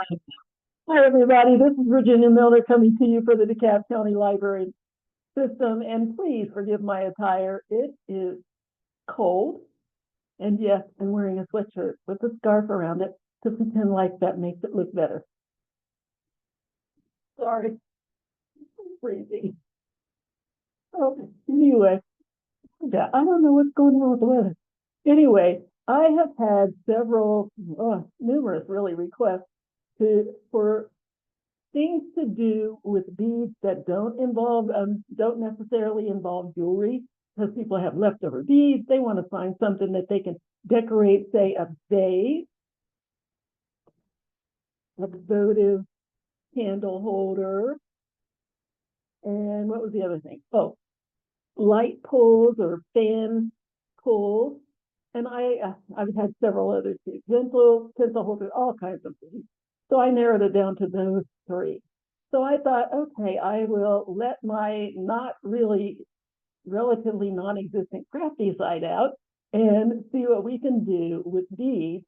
Hi, everybody. This is Virginia Miller coming to you for the DeKalb County Library System. And please forgive my attire. It is cold. And yes, I'm wearing a sweatshirt with a scarf around it to pretend like that makes it look better. Sorry, I'm freezing. Oh, anyway, yeah, I don't know what's going on with the weather. Anyway, I have had numerous really requests for things to do with beads that don't necessarily involve jewelry, because people have leftover beads. They want to find something that they can decorate, say a vase, a votive candle holder, and what was the other thing? Oh, light pulls or fan pulls. And I've had several others too, pencil holders, all kinds of things. So I narrowed it down to those three. So I thought, okay, I will let my not really relatively non-existent crafty side out and see what we can do with beads.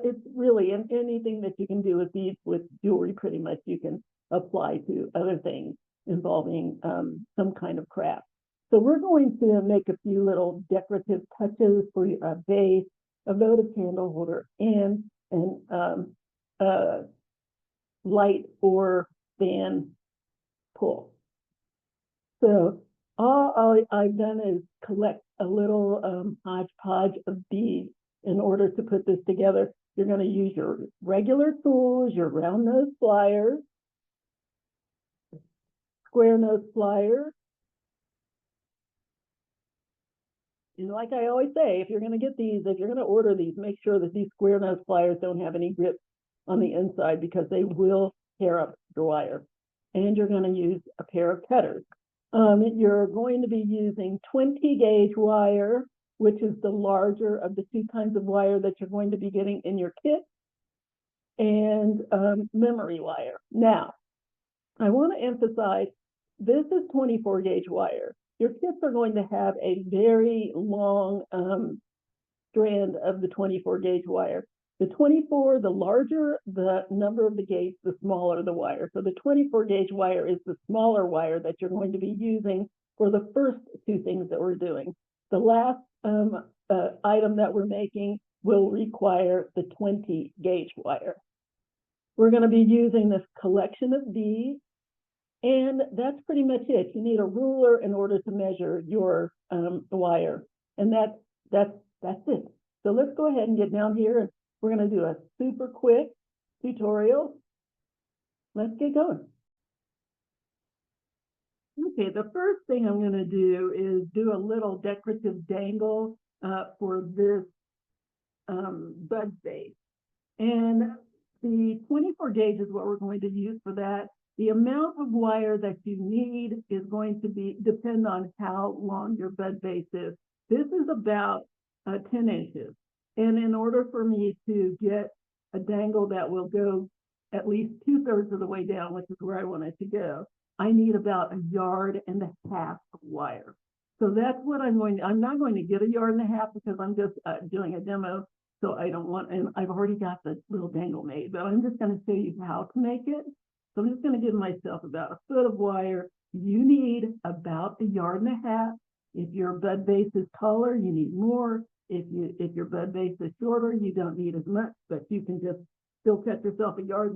It's really anything that you can do with beads with jewelry, pretty much you can apply to other things involving some kind of craft. So we're going to make a few little decorative touches for a vase, a votive candle holder, and a light or fan pull. So all I've done is collect a little hodgepodge of beads in order to put this together. You're going to use your regular tools, your round nose pliers, square nose pliers. And like I always say, if you're going to order these, make sure that these square nose pliers don't have any grip on the inside, because they will tear up your wire. And you're going to use a pair of cutters. You're going to be using 20 gauge wire, which is the larger of the two kinds of wire that you're going to be getting in your kit, and memory wire. Now, I want to emphasize, this is 24 gauge wire. Your kits are going to have a very long strand of the 24 gauge wire. The 24, the larger the number of the gauge, the smaller the wire. So the 24 gauge wire is the smaller wire that you're going to be using for the first two things that we're doing. The last item that we're making will require the 20 gauge wire. We're going to be using this collection of beads, and that's pretty much it. You need a ruler in order to measure your wire, and that's it. So let's go ahead and get down here, and we're going to do a super quick tutorial. Let's get going. Okay, the first thing I'm going to do is do a little decorative dangle for this bud vase. And the 24 gauge is what we're going to use for that. The amount of wire that you need is going to depend on how long your bud vase is. This is about 10 inches. And in order for me to get a dangle that will go at least 2/3 of the way down, which is where I want it to go, I need about 1.5 yards of wire. So that's what I'm not going to get 1.5 yards because I'm just doing a demo. So I don't want, and I've already got the little dangle made, but I'm just going to show you how to make it. So I'm just going to give myself about 1 foot of wire. You need about 1.5 yards. If your bud vase is taller, you need more. If your bud vase is shorter, you don't need as much, but you can just still cut yourself 1.5 yards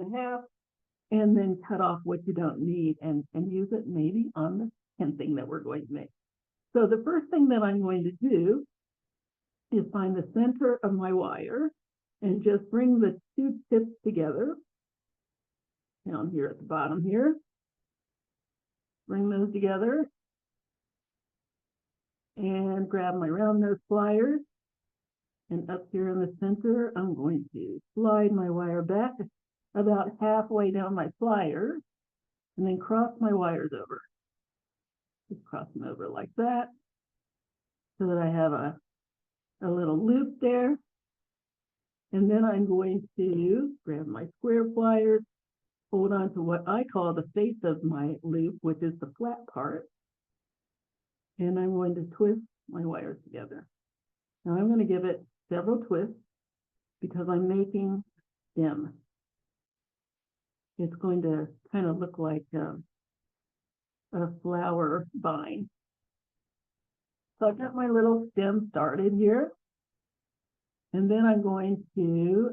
and then cut off what you don't need and use it maybe on the 10th thing that we're going to make. So the first thing that I'm going to do is find the center of my wire and just bring the two tips together down here at the bottom here. Bring those together and grab my round nose pliers. And up here in the center, I'm going to slide my wire back about halfway down my pliers and then cross my wires over. Just cross them over like that so that I have a little loop there. And then I'm going to grab my square pliers, hold on to what I call the face of my loop, which is the flat part. And I'm going to twist my wires together. Now I'm going to give it several twists because I'm making stem. it's going to kind of look like a flower vine. So I've got my little stem started here. And then I'm going to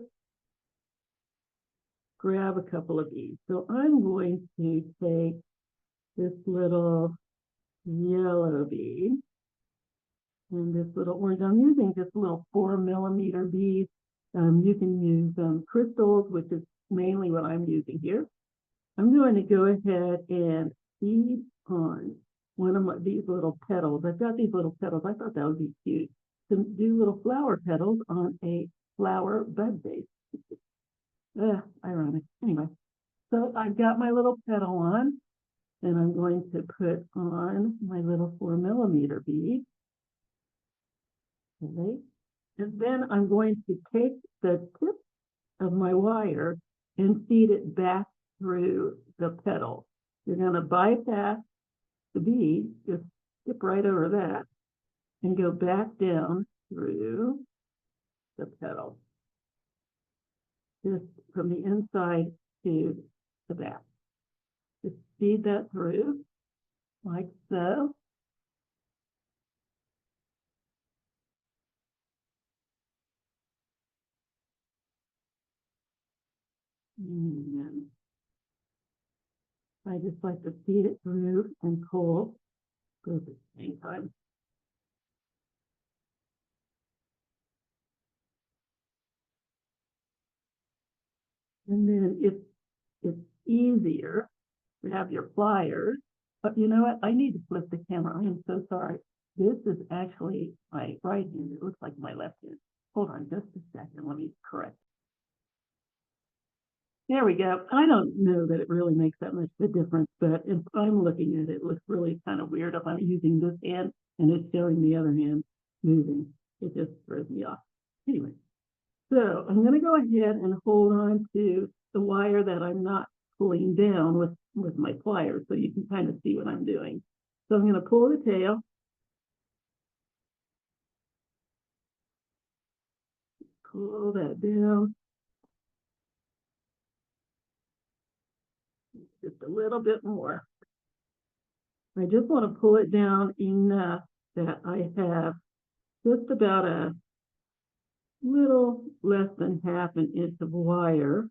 grab a couple of these. So I'm going to take this little yellow bead and this little orange. I'm using just little 4mm beads. You can use crystals, which is mainly what I'm using here. I'm going to go ahead and bead on one of these little petals. I've got these little petals. I thought that would be cute to do little flower petals on a flower bud base. Ironic. Anyway, so I've got my little petal on, and I'm going to put on my little 4mm bead. Okay. And then I'm going to take the tip of my wire and feed it back through the petal. You're going to bypass the bead, just skip right over that, and go back down through the petal, just from the inside to the back. Just feed that through like so. And I just like to feed it through and pull both at the same time. And then if it's easier to have your pliers, but you know what? I need to flip the camera. I am so sorry. This is actually my right hand. It looks like my left hand. Hold on just a second. Let me correct. There we go. I don't know that it really makes that much of a difference, but if I'm looking at it, it looks really kind of weird if I'm using this hand and it's showing the other hand moving. It just throws me off. Anyway, so I'm going to go ahead and hold on to the wire that I'm not pulling down with my pliers so you can kind of see what I'm doing. So I'm going to pull the tail. Pull that down. Just a little bit more. I just want to pull it down enough that I have just about a little less than half an inch of wire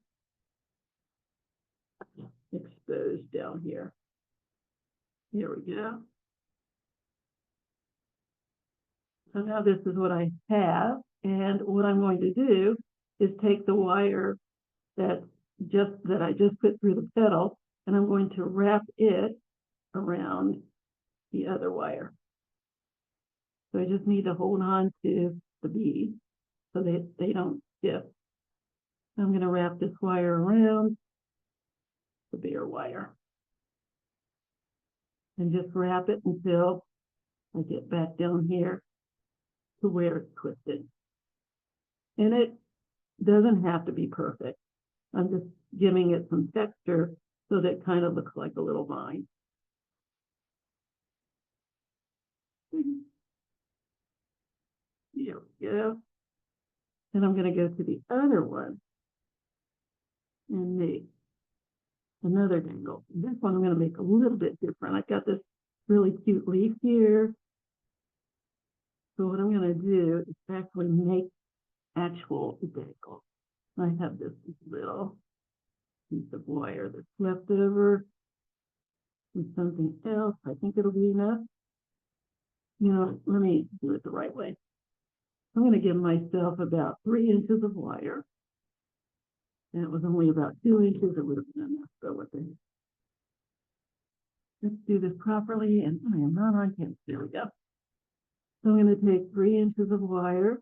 exposed down here. Here we go. So now this is what I have. And what I'm going to do is take the wire that I just put through the petal, and I'm going to wrap it around the other wire. So I just need to hold on to the beads so that they don't shift. I'm going to wrap this wire around the bare wire and just wrap it until I get back down here to where it's twisted. And it doesn't have to be perfect. I'm just giving it some texture so that it kind of looks like a little vine. Here we go. And I'm going to go to the other one and make another dangle. This one I'm going to make a little bit different. I've got this really cute leaf here. So what I'm going to do is actually make actual dangle. I have this little piece of wire that's left over with something else. I think it'll be enough. You know, let me do it the right way. I'm going to give myself about 3 inches of wire. And it was only about 2 inches. It would have been enough. So with it. Let's do this properly. And I am not on camera. There we go. So I'm going to take 3 inches of wire.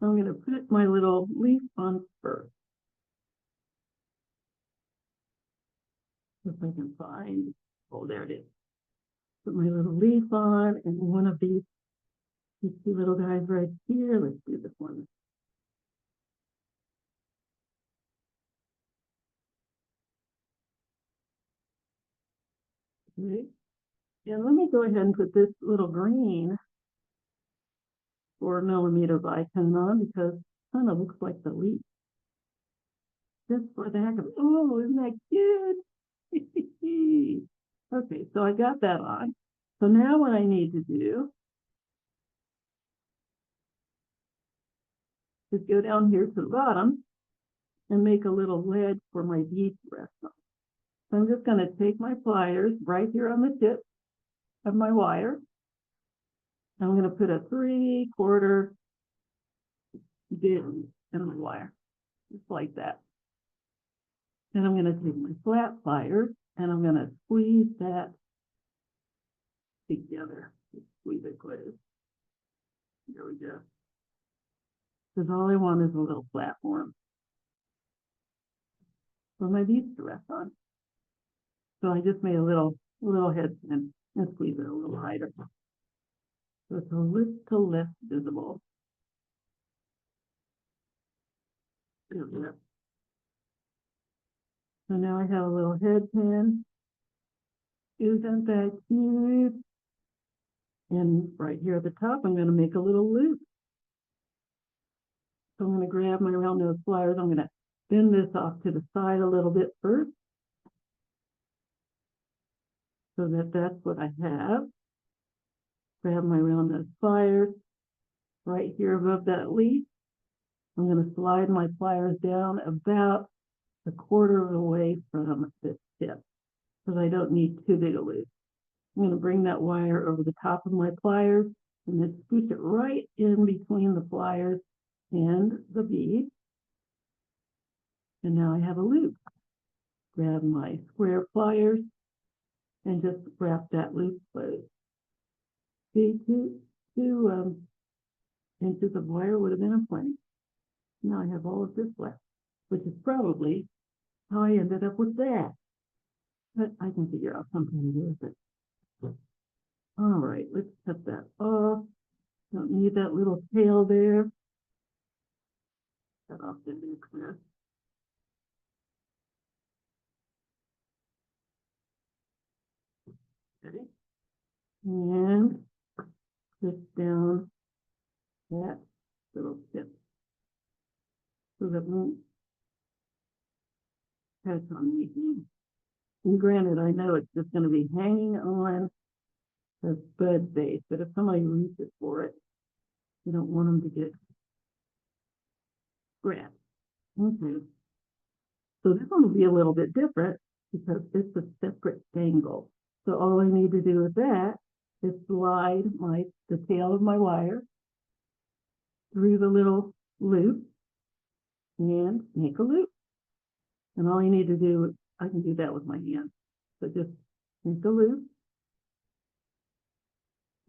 I'm going to put my little leaf on first. If I can find, oh, there it is. Put my little leaf on, and one of these two little guys right here. Let's do this one. Okay. And let me go ahead and put this little green 4mm Vicone on because it kind of looks like the leaf. just for the heck of it. Oh, isn't that cute? Okay, so I got that on. So now what I need to do is go down here to the bottom and make a little ledge for my bead to rest on. So I'm just going to take my pliers right here on the tip of my wire. I'm going to put a 3/4 bit in the wire, just like that. Then I'm going to take my flat pliers and I'm going to squeeze that together. Squeeze it close. There we go. Because all I want is a little platform for my beads to rest on. So I just made a little head pin and squeeze it a little tighter. So it's a little less visible. There we go. So now I have a little head pin. Isn't that cute? And right here at the top, I'm going to make a little loop. So I'm going to grab my round nose pliers. I'm going to bend this off to the side a little bit first, so that that's what I have. Grab my round nose pliers right here above that leaf. I'm going to slide my pliers down about 1/4 of the way from the tip, because I don't need too big a loop. I'm going to bring that wire over the top of my pliers and then scooch it right in between the pliers and the bead. And now I have a loop. Grab my square pliers and just wrap that loop closed. See, two inches of wire would have been plenty. Now I have all of this left, which is probably how I ended up with that. But I can figure out something to do with it. All right, let's cut that off. Don't need that little tail there. Cut off the excess. Okay. And twist down that little tip so that we won't catch on anything. And granted, I know it's just going to be hanging on the bud base, but if somebody reaches for it, you don't want them to get scratched. Okay. So this one will be a little bit different because it's a separate dangle. So all I need to do with that is slide the tail of my wire through the little loop and make a loop. And all I need to do, I can do that with my hand. So just make a loop,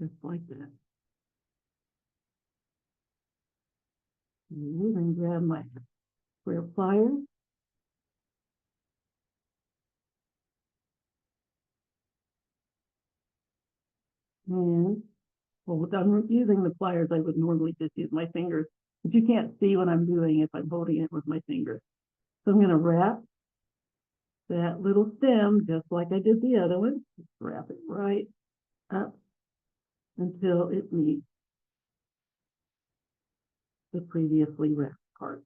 just like that. And then grab my square pliers. And well, without using the pliers, I would normally just use my fingers, but you can't see what I'm doing if I'm holding it with my fingers. So I'm going to wrap that little stem just like I did the other one. Just wrap it right up until it meets the previously wrapped part.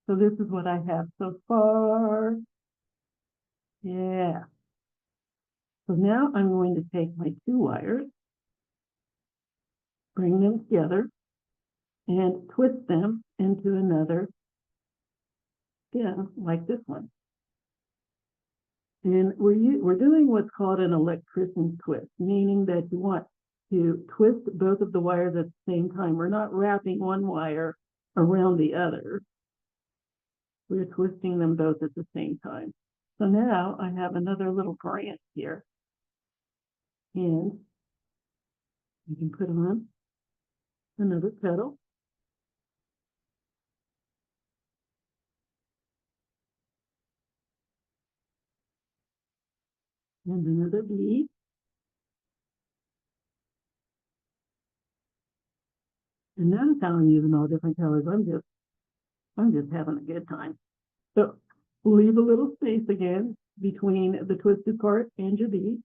So this is what I have so far. Yeah. So now I'm going to take my 2 wires, bring them together, and twist them into another stem like this one. And we're doing what's called an electrician's twist, meaning that you want to twist both of the wires at the same time. We're not wrapping one wire around the other. We're twisting them both at the same time. So now I have another little branch here. And you can put on another petal. And another bead. And notice how I'm using all different colors. I'm just having a good time. So leave a little space again between the twisted part and your bead.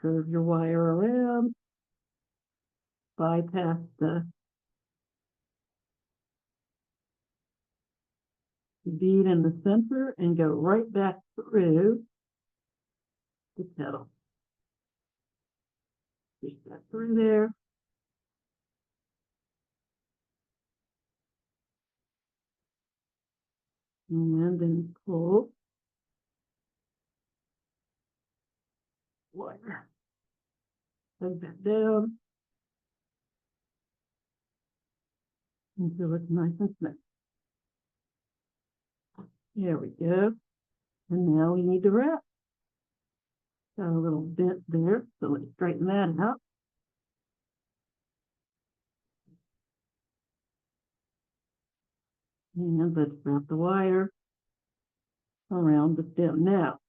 Curve your wire around. Bypass the bead in the center and go right back through the petal. Push that through there. And then pull wire. Plug that down until it's nice and smooth. There we go. And now we need to wrap. Got a little bit there, so let's straighten that out. And let's wrap the wire around the stem. Now,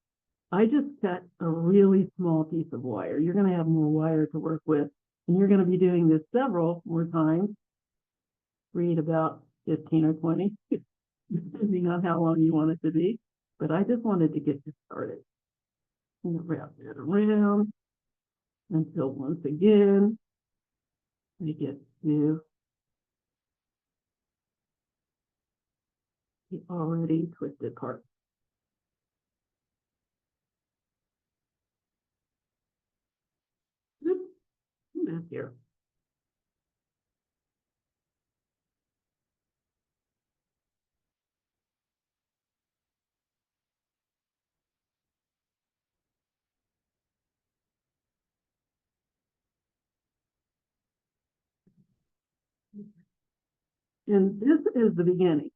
I just cut a really small piece of wire. You're going to have more wire to work with, and you're going to be doing this several more times. Read about 15 or 20, depending on how long you want it to be. But I just wanted to get you started. I'm going to wrap that around until once again, we get to the already twisted part. Back here. And this is the beginning.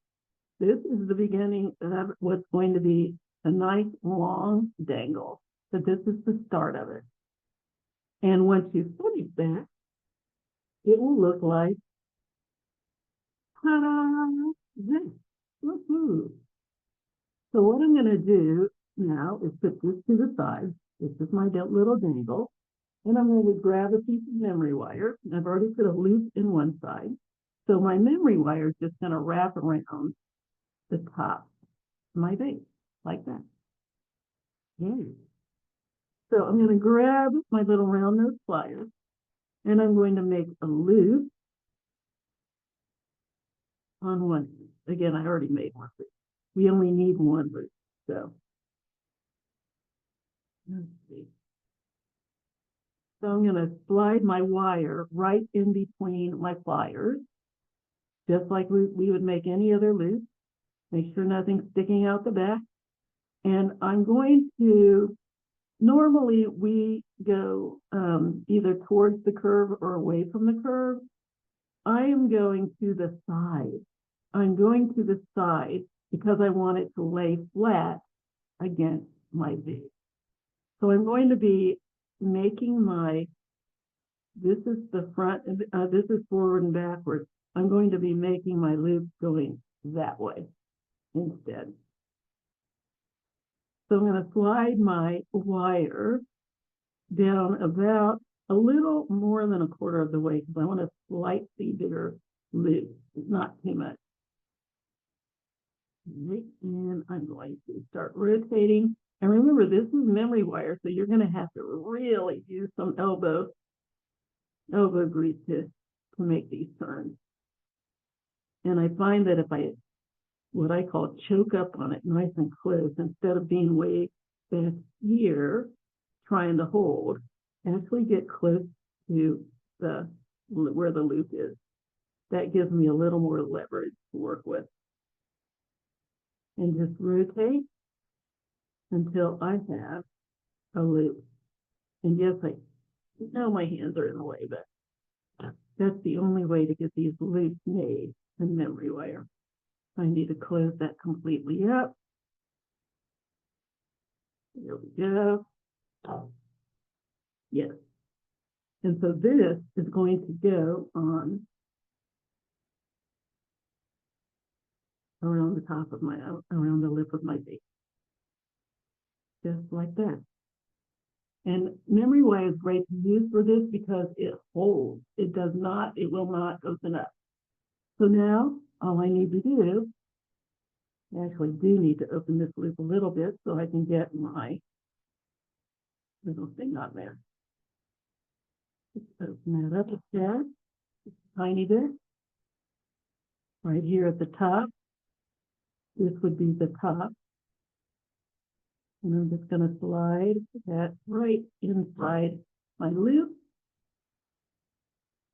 This is the beginning of what's going to be a nice long dangle. So this is the start of it. And once you finish that, it will look like, ta-da, this. Woohoo. So what I'm going to do now is put this to the side. This is my little dangle. And I'm going to grab a piece of memory wire. I've already put a loop in one side. So my memory wire is just going to wrap around the top of my base, like that. So I'm going to grab my little round nose pliers, and I'm going to make a loop on one. Again, I already made one loop. We only need one loop. So let's see. So I'm going to slide my wire right in between my pliers, just like we would make any other loop. Make sure nothing's sticking out the back. And I'm going to, normally we go either towards the curve or away from the curve. I am going to the side. I'm going to the side because I want it to lay flat against my V. So I'm going to be making my, this is the front, this is forward and backward. I'm going to be making my loop going that way instead. So I'm going to slide my wire down about a little more than a quarter of the way because I want a slightly bigger loop, not too much. And I'm going to start rotating. And remember, this is memory wire, so you're going to have to really use some elbow grease to make these turns. And I find that if I, what I call choke up on it nice and close, instead of being way back here trying to hold, actually get close to the where the loop is. That gives me a little more leverage to work with. And just rotate until I have a loop. And yes, I know my hands are in the way, but that's the only way to get these loops made in memory wire. I need to close that completely up. There we go. Yes. And so this is going to go on around the top of my, around the lip of my face. Just like that. And memory wire is great to use for this because it holds. It does not, it will not open up. So now all I need to do, I actually do need to open this loop a little bit so I can get my little thing on there. Just open that up a tad, just a tiny bit. Right here at the top. This would be the top. And I'm just going to slide that right inside my loop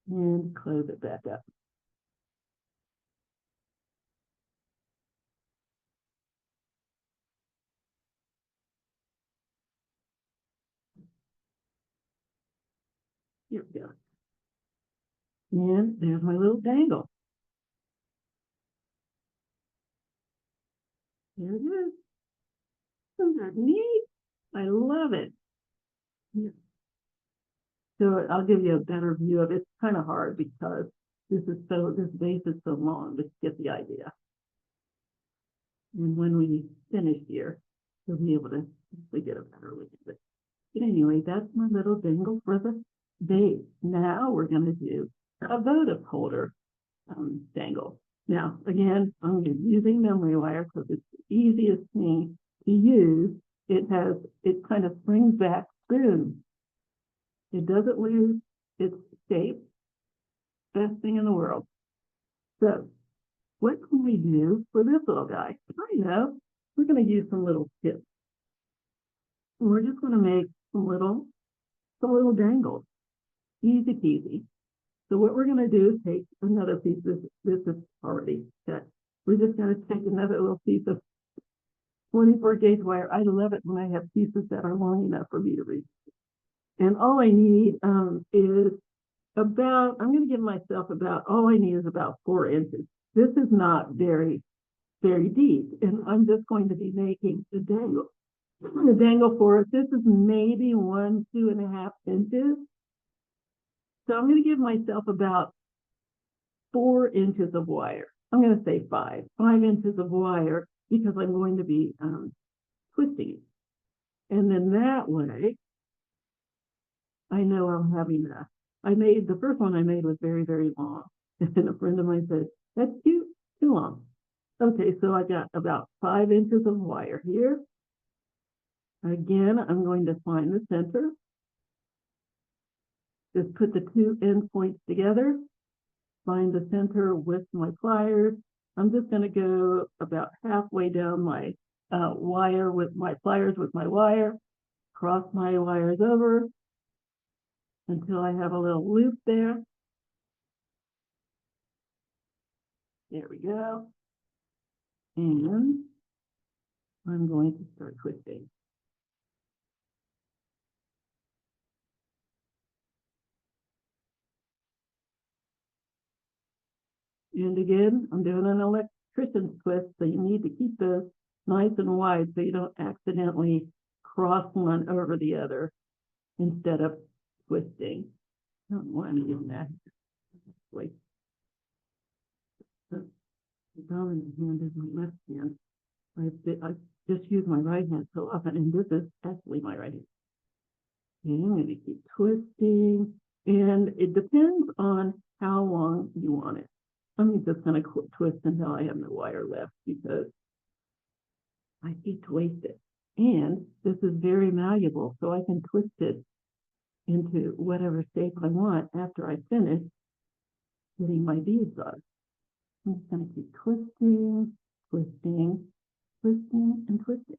and close it back up. Here we go. And there's my little dangle. There it is. Those are neat. I love it. Yeah. So I'll give you a better view of it. It's kind of hard because this base is so long, but you get the idea. And when we finish here, you'll be able to get a better look at it. But anyway, that's my little dangle for the base. Now we're going to do a votive holder dangle. Now, again, I'm using memory wire because it's the easiest thing to use. It kind of springs back, boom. It doesn't lose its shape. Best thing in the world. So, what can we do for this little guy? I know. We're going to use some little tips. We're just going to make some little dangles. Easy peasy. So what we're going to do is take another piece. This is already cut. We're just going to take another little piece of 24 gauge wire. I love it when I have pieces that are long enough for me to reach. And all I need is about, I'm going to give myself about, all I need is about 4 inches. This is not very, very deep. And I'm just going to be making the dangle. The dangle for us, this is maybe 2.5 inches. So I'm going to give myself about 4 inches of wire. I'm going to say 5 inches of wire because I'm going to be twisting it. And then that way, I know I'm having the first one I made was very, very long. And a friend of mine said, that's too long. Okay, so I got about 5 inches of wire here. Again, I'm going to find the center. Just put the 2 end points together, find the center with my pliers. I'm just going to go about halfway down my wire with my pliers with my wire, cross my wires over until I have a little loop there. There we go. And I'm going to start twisting. And again, I'm doing an electrician's twist, so you need to keep those nice and wide so you don't accidentally cross one over the other instead of twisting. I don't want to do that. Wait. The dominant hand is my left hand. I just use my right hand so often, and this is actually my right hand. Okay, I'm going to keep twisting, and it depends on how long you want it. I'm just going to twist until I have no wire left because I hate to waste it. And this is very malleable, so I can twist it into whatever shape I want after I finish getting my beads on. I'm just going to keep twisting, twisting, twisting, and twisting.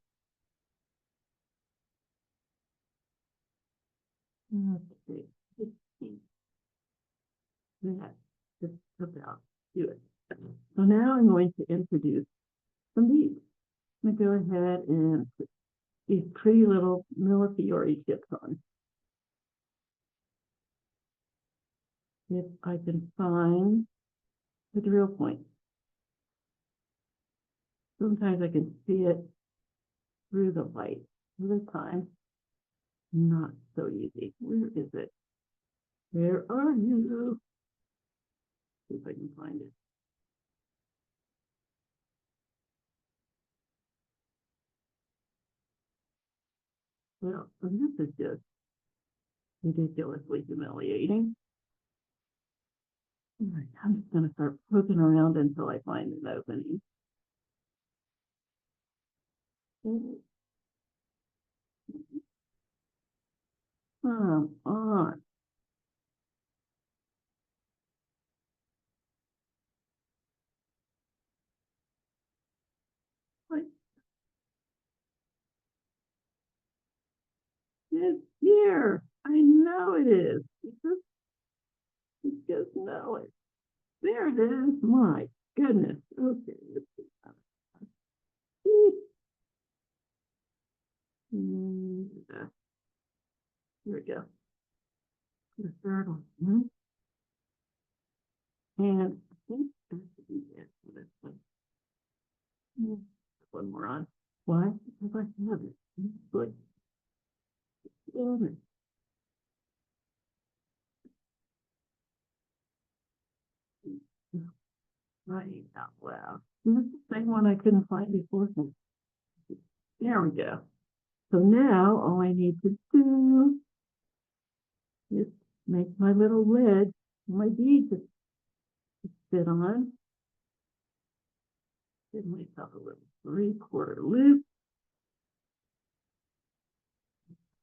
Okay, that just about do it. So now I'm going to introduce some beads. I'm going to go ahead and put these pretty little Millefiori tips on. If I can find the drill point. Sometimes I can see it through the light. Other times, not so easy. Where is it? Where are you? See if I can find it. Well, this is just ridiculously humiliating. All right, I'm just going to start poking around until I find an opening. Come on. It's here. I know it is. You just know it. There it is. My goodness. Okay. Let's see. And, here we go. The third one. And I think that should be it for this one. One more on. Why? Because I have it. Good. Right out loud. This is the same one I couldn't find before. There we go. So now all I need to do is make my little lid, my bead to fit on. Give myself a little 3/4 loop.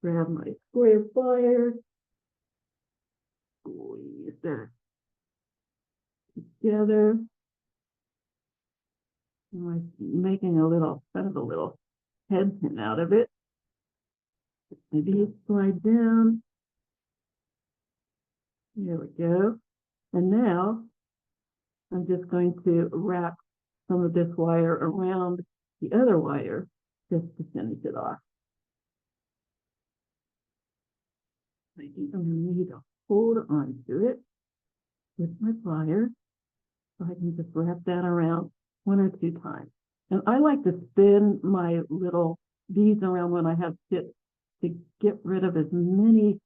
Grab my square pliers. Squeeze that together. I'm making a little, kind of a little head pin out of it. Maybe it slide down. There we go. And now I'm just going to wrap some of this wire around the other wire just to finish it off. I think I'm going to need to hold on to it with my pliers so I can just wrap that around 1 or 2 times. And I like to spin my little beads around when I have tips to get rid of as many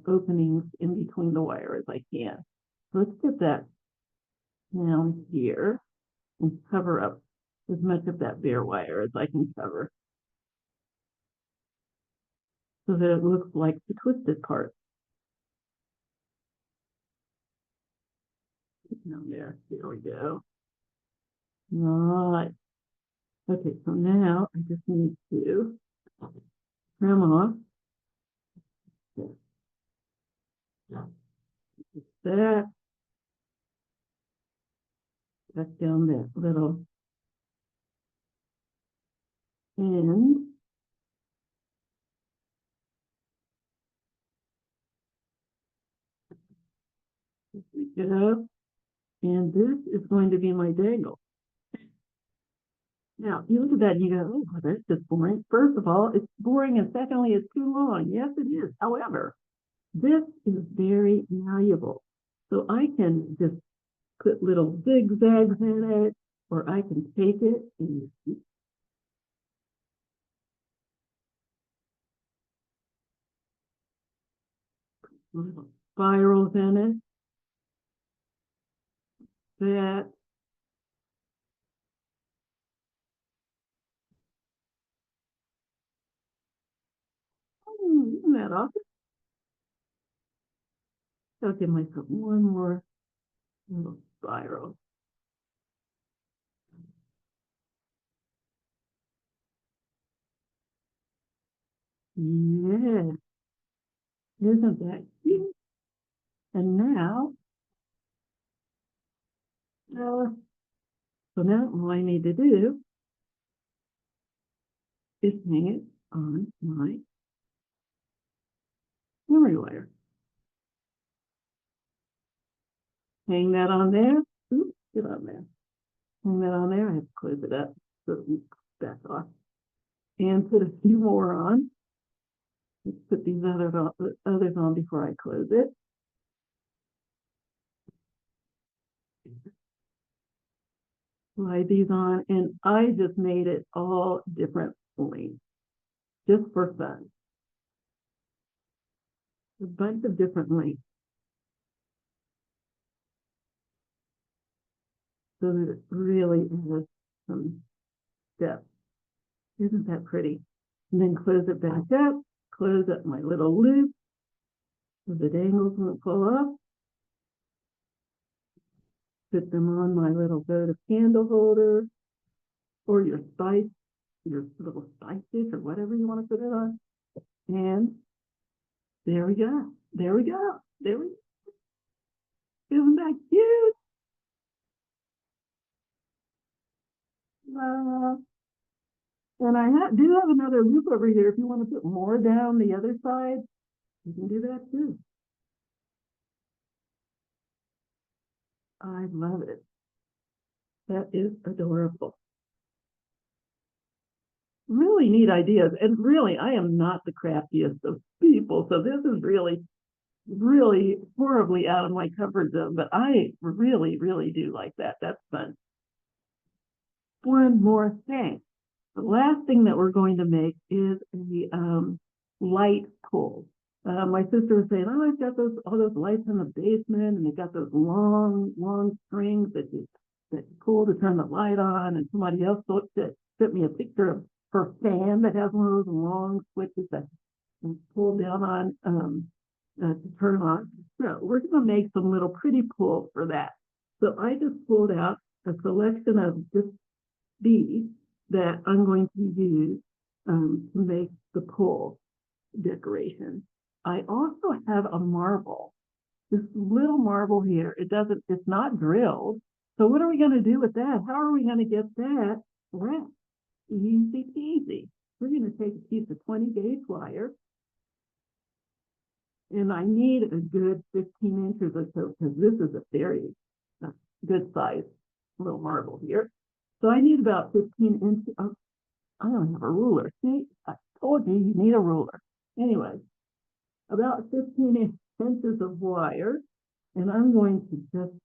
openings in between the wire as I can. So let's get that down here and cover up as much of that bare wire as I can cover so that it looks like the twisted part. Down there we go. All right. Okay, so now I just need to trim off that, back down that little end. There we go. And this is going to be my dangle. Now, you look at that and you go, oh, that's just boring. First of all, it's boring, and secondly, it's too long. Yes, it is. However, this is very malleable. So I can just put little zigzags in it, or I can take it and little spirals in it. That. Isn't that awesome? I'll give myself one more little spiral. Yeah. Isn't that cute? And now, so now all I need to do is hang it on my memory wire. Hang that on there. Oops, get on there. Hang that on there. I have to close it up so it back off. And put a few more on. Let's put these others on before I close it. Slide these on, and I just made it all different lengths, just for fun. A bunch of different lengths, so that it really has some depth. Isn't that pretty? And then close it back up, close up my little loop so the dangles won't pull up. Put them on my little votive candle holder or your little spice dish or whatever you want to put it on. And there we go. There we go. There we go. Isn't that cute? And do have another loop over here. If you want to put more down the other side, you can do that too. I love it. That is adorable. Really neat ideas. And really, I am not the craftiest of people. So this is really, really horribly out of my comfort zone. But I really, really do like that. That's fun. One more thing. The last thing that we're going to make is the light pole. My sister was saying, "Oh, I've got all those lights in the basement, and they've got those long, long strings that you pull to turn the light on." And somebody else sent me a picture of her fan that has one of those long switches that you pull down on to turn on. So we're going to make some little pretty pulls for that. So I just pulled out a selection of just these that I'm going to use to make the pole decoration. I also have a marble, this little marble here. It's not drilled. So what are we going to do with that? How are we going to get that wrapped? Easy peasy. We're going to take a piece of 20 gauge wire, and I need a good 15 inches or so because this is a very good size little marble here. So I need about 15 inches. Oh, I don't have a ruler. See, I told you you need a ruler. Anyway, about 15 inches of wire, and I'm going to just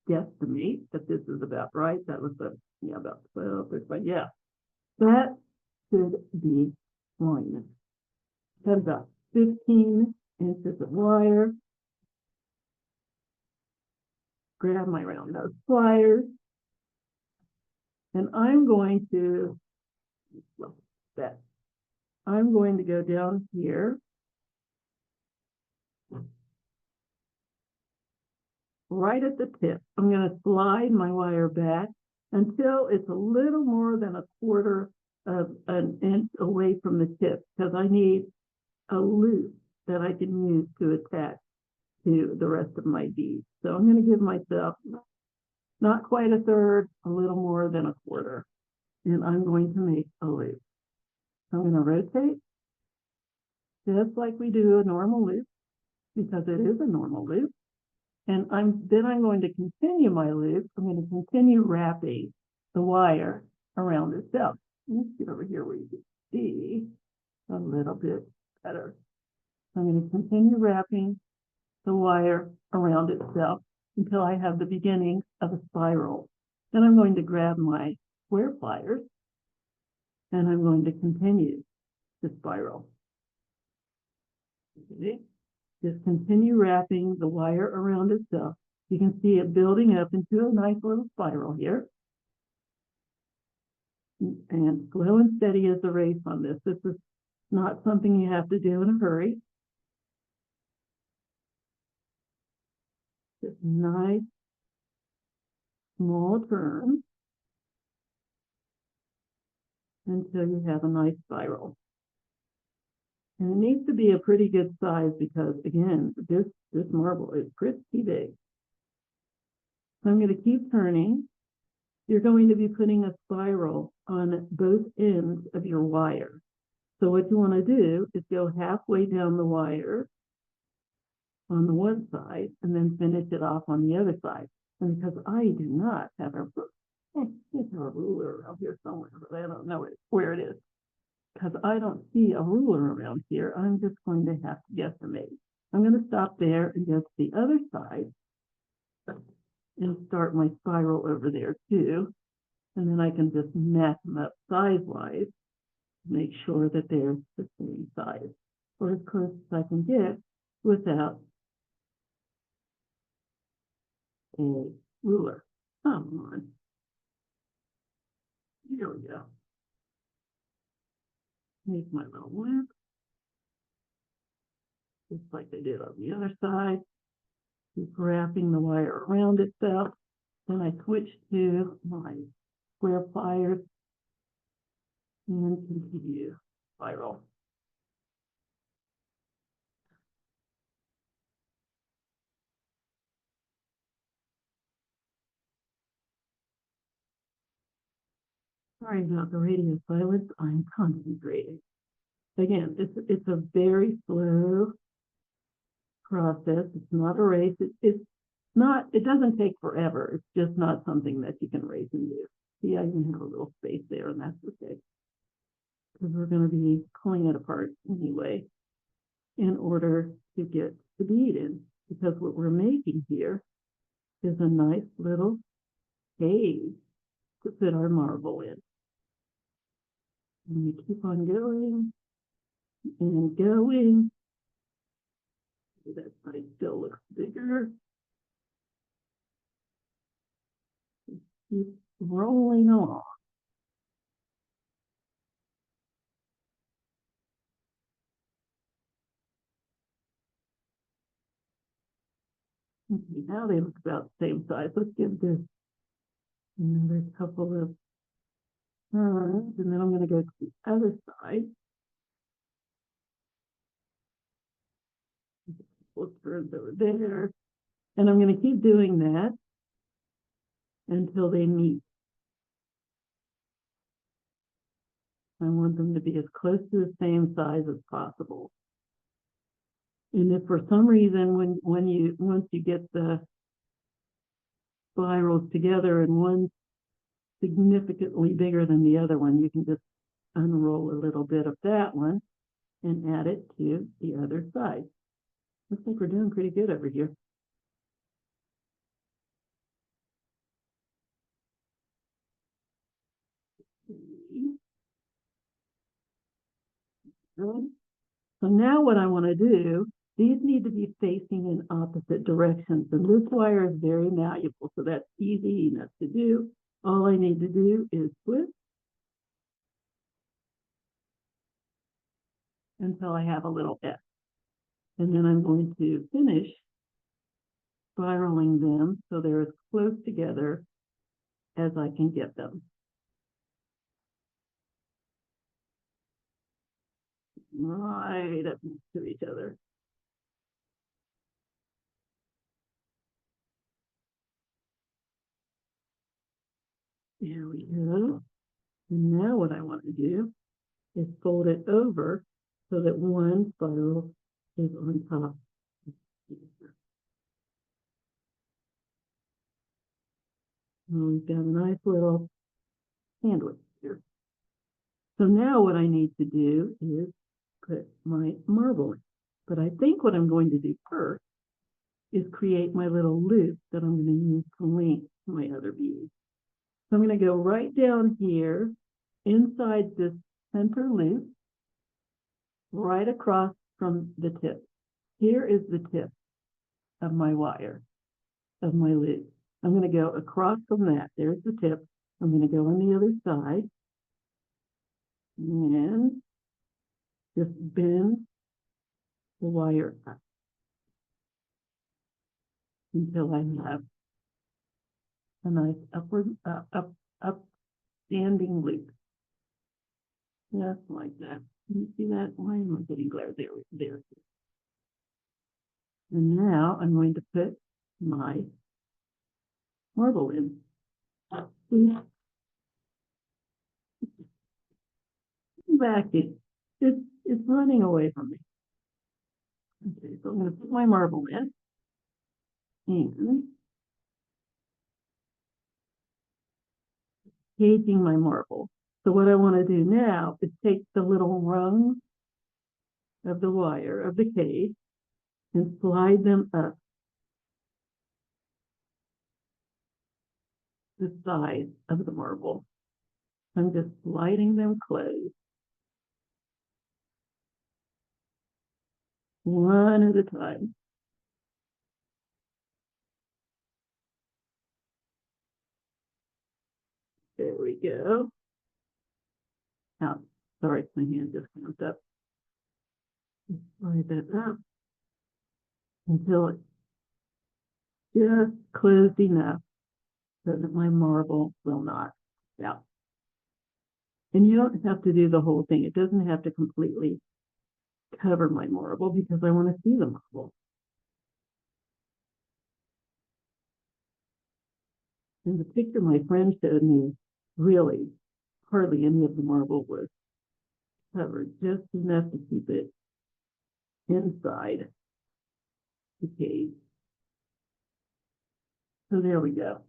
guesstimate that this is about right. That was about 12, but yeah, that should be fine. Got about 15 inches of wire. Grab my round nose pliers, and I'm going to go down here right at the tip. I'm going to slide my wire back until it's a little more than a quarter of an inch away from the tip, because I need a loop that I can use to attach to the rest of my beads. So I'm going to give myself not quite a third, a little more than a quarter, and I'm going to make a loop. I'm going to rotate just like we do a normal loop, because it is a normal loop. And then I'm going to continue my loop. I'm going to continue wrapping the wire around itself. Let's get over here where you can see a little bit better. I'm going to continue wrapping the wire around itself until I have the beginning of a spiral. Then I'm going to grab my square pliers and I'm going to continue the spiral. Okay. Just continue wrapping the wire around itself. You can see it building up into a nice little spiral here. And slow and steady is the race on this. This is not something you have to do in a hurry. Just nice, small turns until you have a nice spiral. And it needs to be a pretty good size because, again, this marble is pretty big. So I'm going to keep turning. You're going to be putting a spiral on both ends of your wire. So what you want to do is go halfway down the wire on the one side and then finish it off on the other side. And because I do not have a ruler around here somewhere, but I don't know where it is. Because I don't see a ruler around here, I'm just going to have to guesstimate. I'm going to stop there and go to the other side and start my spiral over there too. And then I can just match them up size-wise, make sure that they're the same size, or as close as I can get without a ruler. Come on. Here we go. Make my little loop, just like I did on the other side. Keep wrapping the wire around itself. Then I switch to my square pliers and continue spiral. Sorry about the radio silence. I'm concentrating. Again, it's a very slow process. It's not a race. It's not, it doesn't take forever. It's just not something that you can race and do. See, I even have a little space there, and that's okay. Because we're going to be pulling it apart anyway in order to get the bead in. Because what we're making here is a nice little cage to put our marble in. And we keep on going and going. That side still looks bigger. Keep rolling along. Okay, now they look about the same size. Let's give this another couple of turns, and then I'm going to go to the other side. We'll turn over there, and I'm going to keep doing that until they meet. I want them to be as close to the same size as possible. And if for some reason, once you get the spirals together and one's significantly bigger than the other one, you can just unroll a little bit of that one and add it to the other side. Looks like we're doing pretty good over here. Good. So now what I want to do, these need to be facing in opposite directions. And this wire is very malleable, so that's easy enough to do. All I need to do is twist until I have a little S. And then I'm going to finish spiraling them so they're as close together as I can get them. Right up next to each other. There we go. And now what I want to do is fold it over so that one spiral is on top. And we've got a nice little sandwich here. So now what I need to do is put my marble in. But I think what I'm going to do first is create my little loop that I'm going to use to link my other beads. So I'm going to go right down here inside this center loop, right across from the tip. Here is the tip of my wire, of my loop. I'm going to go across from that. There's the tip. I'm going to go on the other side and just bend the wire up until I have a nice upstanding loop. Just like that. Can you see that? Why am I getting glare? There. And now I'm going to put my marble in. Back it's running away from me. Okay, so I'm going to put my marble in and caging my marble. So what I want to do now is take the little rungs of the wire of the cage and slide them up the side of the marble. I'm just sliding them closed, one at a time. There we go. Now, sorry, my hand just comes up. Slide that up until it's just closed enough so that my marble will not out. And you don't have to do the whole thing. It doesn't have to completely cover my marble because I want to see the marble. And the picture my friend showed me really hardly any of the marble was covered, just enough to keep it inside the cage. So there we go.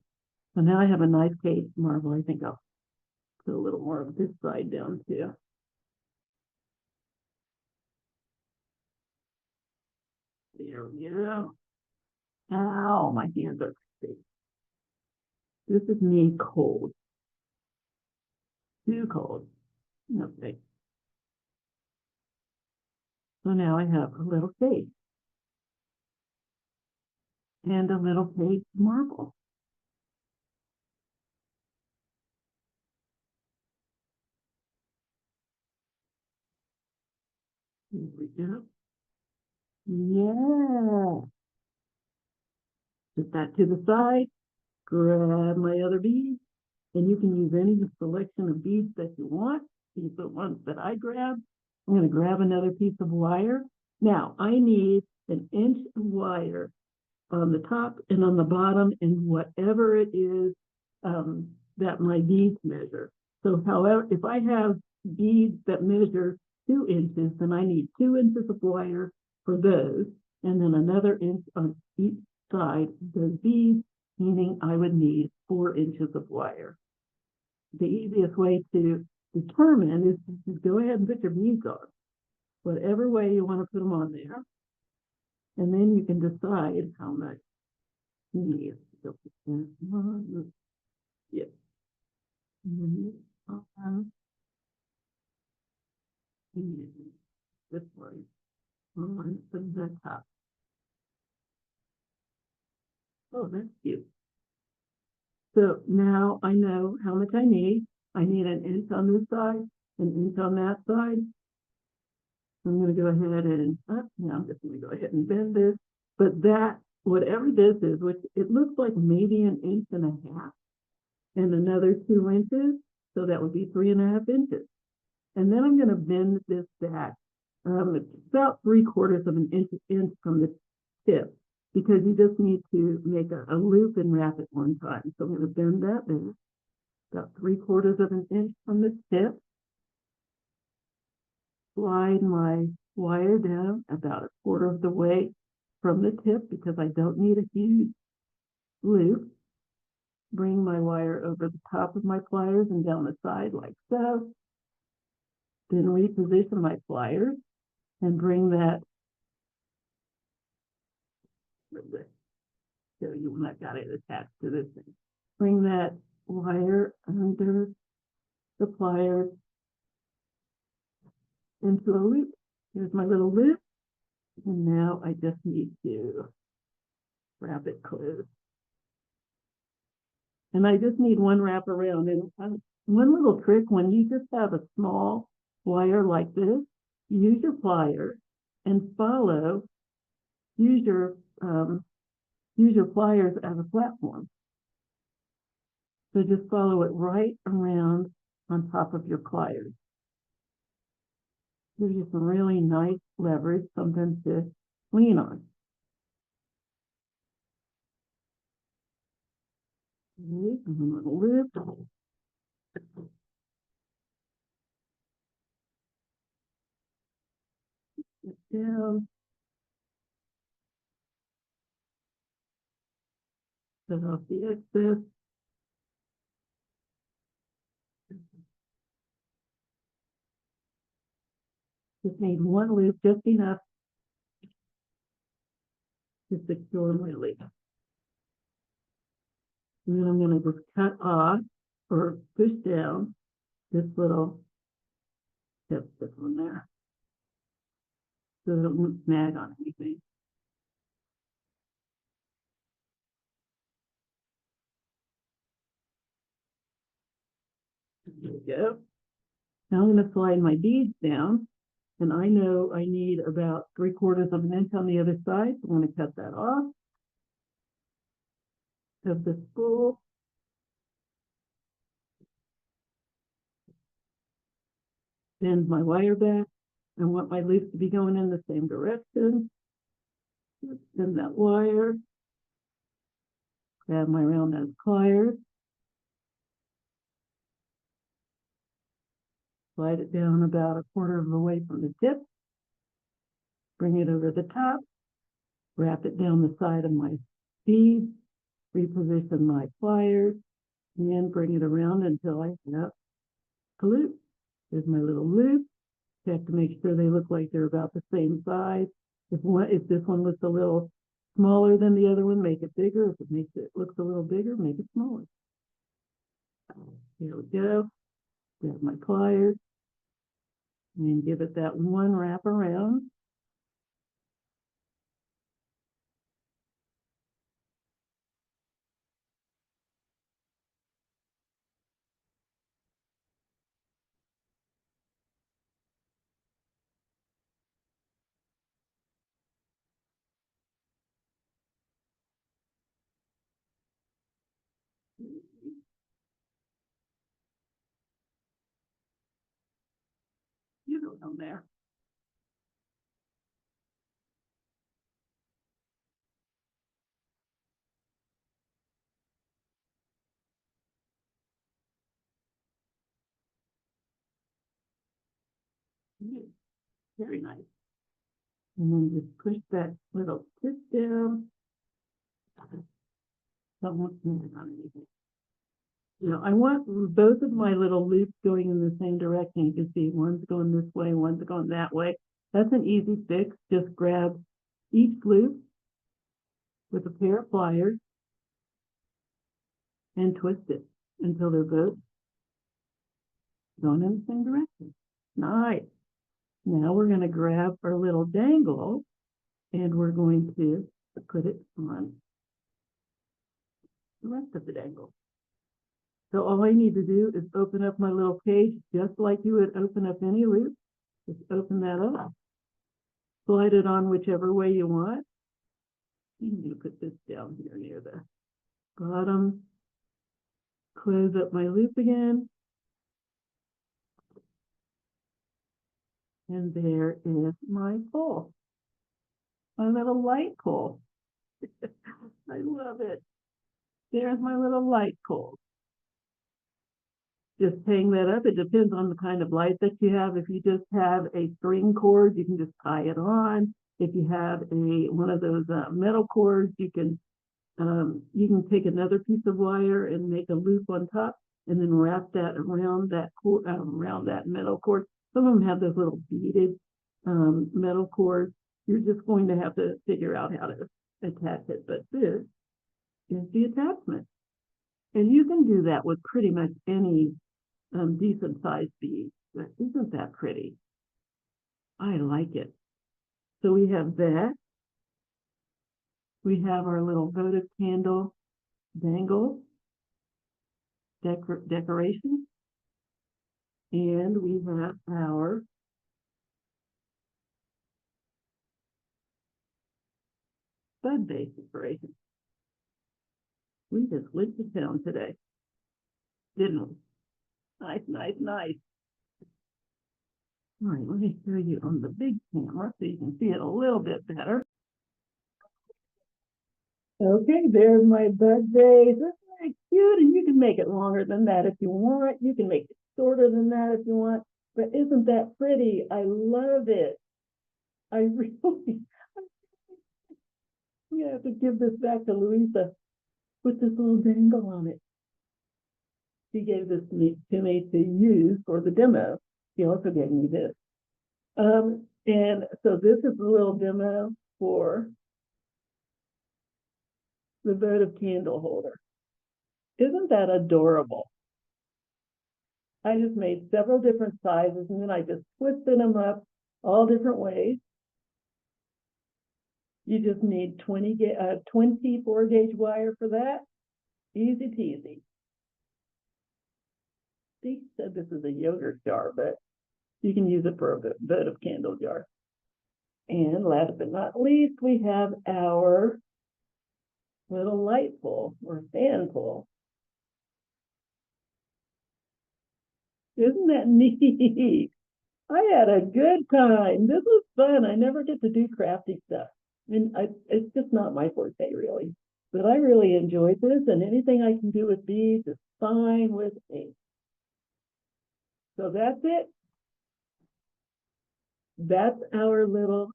So now I have a nice cage marble. I think I'll put a little more of this side down too. There we go. Ow, my hands are sick. This is me cold. Too cold. Okay. So now I have a little cage and a little cage marble. Here we go. Yeah. Put that to the side. Grab my other beads, and you can use any selection of beads that you want. These are the ones that I grabbed. I'm going to grab another piece of wire. Now, I need an inch of wire on the top and on the bottom and whatever it is that my beads measure. So however, if I have beads that measure 2 inches, then I need 2 inches of wire for those, and then another inch on each side of those beads, meaning I would need 4 inches of wire. The easiest way to determine is to just go ahead and put your beads on, whatever way you want to put them on there. And then you can decide how much you need. Yep. This way on the top. Oh, that's cute. So now I know how much I need. I need an inch on this side, an inch on that side. I'm going to go ahead and, now I'm just going to go ahead and bend this. But that, whatever this is, which it looks like maybe an inch and a half, and another 2 inches, so that would be 3.5 inches. And then I'm going to bend this back. It's about 3/4 of an inch from the tip, because you just need to make a loop and wrap it one time. So I'm going to bend that back about 3/4 of an inch from the tip. Slide my wire down about 1/4 of the way from the tip, because I don't need a huge loop. Bring my wire over the top of my pliers and down the side like so. Then reposition my pliers and bring that, show you when I've got it attached to this thing. Bring that wire under the pliers into a loop. Here's my little loop. And now I just need to wrap it closed. And I just need one wrap around. And one little trick, when you just have a small wire like this, use your pliers and use your pliers as a platform. So just follow it right around on top of your pliers. Gives you some really nice leverage, something to lean on. Okay, and a little loop. It down. Cut off the excess. Just need one loop, just enough to secure my loop. And then I'm going to just cut off or push down this little tip that's on there, so it won't snag on anything. There we go. Now I'm going to slide my beads down, and I know I need about 3/4 of an inch on the other side. So I'm going to cut that off of the spool. Bend my wire back. I want my loops to be going in the same direction. Bend that wire. Grab my round nose pliers. slide it down about a quarter of the way from the tip, bring it over the top, wrap it down the side of my bead, reposition my pliers, and bring it around until I have a loop. There's my little loop. Check to make sure they look like they're about the same size. If this one looks a little smaller than the other one, make it bigger. If it looks a little bigger, make it smaller. Here we go. Grab my pliers and give it that one wrap around. You go down there. Very nice. And then just push that little tip down. Don't want to on anything. You know, I want both of my little loops going in the same direction. You can see one's going this way, one's going that way. That's an easy fix. Just grab each loop with a pair of pliers and twist it until they're both going in the same direction. Nice. Now we're going to grab our little dangle and we're going to put it on the rest of the dangle. So all I need to do is open up my little cage just like you would open up any loop. Just open that up. Slide it on whichever way you want. I'm going to put this down here near the bottom. Close up my loop again. And there is my pole. My little light pole. I love it. There's my little light pole. Just hang that up. It depends on the kind of light that you have. If you just have a string cord, you can just tie it on. If you have one of those metal cords, you can take another piece of wire and make a loop on top, and then wrap that around that metal cord. Some of them have those little beaded metal cords. You're just going to have to figure out how to attach it. But this is the attachment, and you can do that with pretty much any decent sized bead. But isn't that pretty? I like it. So we have that. We have our little votive candle dangle decoration. And we have our bud base decoration. We just went to town today, didn't we? Nice, nice, nice. All right, let me show you on the big camera so you can see it a little bit better. Okay, there's my bud vase. That's very cute, and you can make it longer than that if you want. You can make it shorter than that if you want. But isn't that pretty? I love it. I really, I'm gonna have to give this back to Louisa with this little dangle on it. She gave this to me to use for the demo. She also gave me this. And so this is a little demo for the votive candle holder. Isn't that adorable? I just made several different sizes and then I just twisted them up all different ways. You just need 24 gauge wire for that. Easy peasy. Steve said this is a yogurt jar, but you can use it for a votive candle jar. And last but not least, we have our little light pole or fan pole. Isn't that neat? I had a good time. This was fun. I never get to do crafty stuff. I mean, it's just not my forte, really. But I really enjoyed this, and anything I can do with beads is fine with me. So that's it. that's our little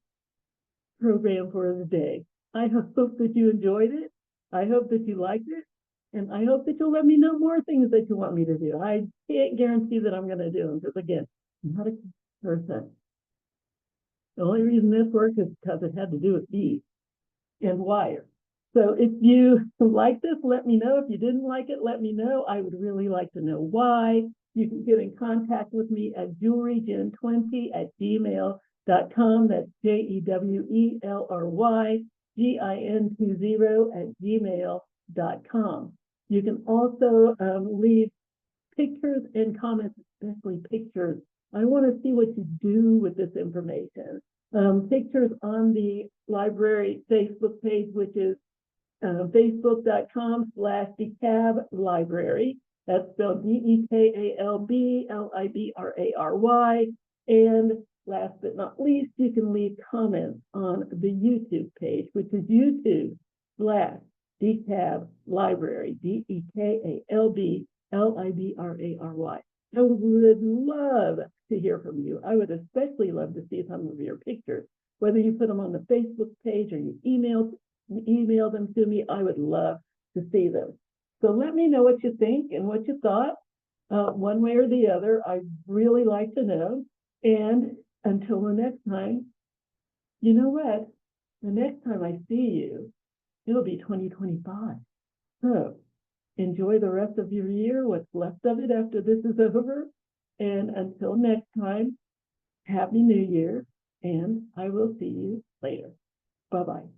program for the day. I hope that you enjoyed it. I hope that you liked it. And I hope that you'll let me know more things that you want me to do. I can't guarantee that I'm going to do them because, again, I'm not a person. The only reason this worked is because it had to do with beads and wire. So if you like this, let me know. If you didn't like it, let me know. I would really like to know why. You can get in contact with me at jewelrygen20@gmail.com. That's JEWELRYGIN20@gmail.com. You can also leave pictures and comments, especially pictures. I want to see what you do with this information. Pictures on the library Facebook page, which is facebook.com/DeKalb library. That's spelled DEKALB LIBRARY. And last but not least, you can leave comments on the YouTube page, which is YouTube/DeKalb library, DEKALB LIBRARY. I would love to hear from you. I would especially love to see some of your pictures, whether you put them on the Facebook page or you email them to me. I would love to see them. So let me know what you think and what you thought, one way or the other. I'd really like to know. And until the next time, you know what? The next time I see you, it'll be 2025. So enjoy the rest of your year, what's left of it after this is over. And until next time, Happy New Year, and I will see you later. Bye-bye.